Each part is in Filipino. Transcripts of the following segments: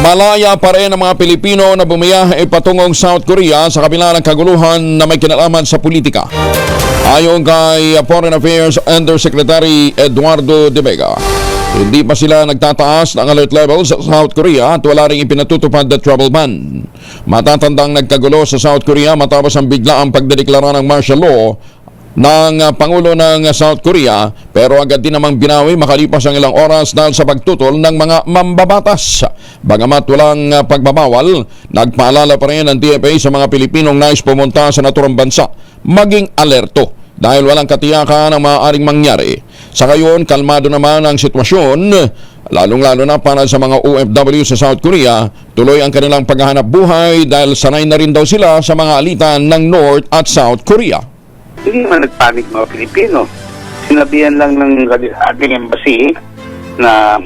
Malaya pa rin ang mga Pilipino na bumiyahe patungong South Korea sa kabila ng kaguluhan na may kinalaman sa politika. Ayon kay Foreign Affairs Undersecretary Eduardo De Vega, hindi pa sila nagtataas ng alert level sa South Korea at wala rin ipinatutupad na travel ban. Matatandang nagkagulo sa South Korea matapos ang biglaang pagdedeklara ng martial law ng Pangulo ng South Korea, pero agad din namang binawi makalipas ang ilang oras dahil sa pagtutol ng mga mambabatas. Bagamat walang pagbabawal, nagpaalala pa rin ang DFA sa mga Pilipinong nais pumunta sa naturang bansa maging alerto dahil walang katiyakan ang maaaring mangyari. Sa ngayon, kalmado naman ang sitwasyon, lalong-lalo na para sa mga OFW sa South Korea. Tuloy ang kanilang paghahanap buhay dahil sanay na rin daw sila sa mga alitan ng North at South Korea. Hindi naman nagpanik mga Pilipino. Sinabihan lang ng ating embassy na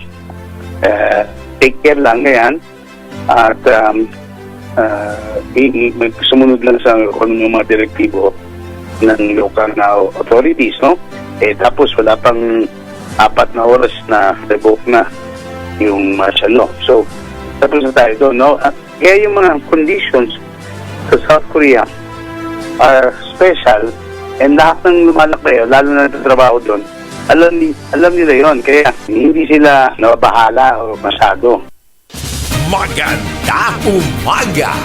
take care lang ganyan at sumunod lang sa kung yung mga direktibo ng local na authorities, no? Tapos wala pang 4 na oras na revoke na yung martial law. So, tapos na tayo doon, no? At kaya yung mga conditions sa South Korea are special. And lahat ng lumalaki, lalo na nagtatrabaho doon, alam nila yon. Kaya hindi sila nababahala o masyado. Magandang umaga!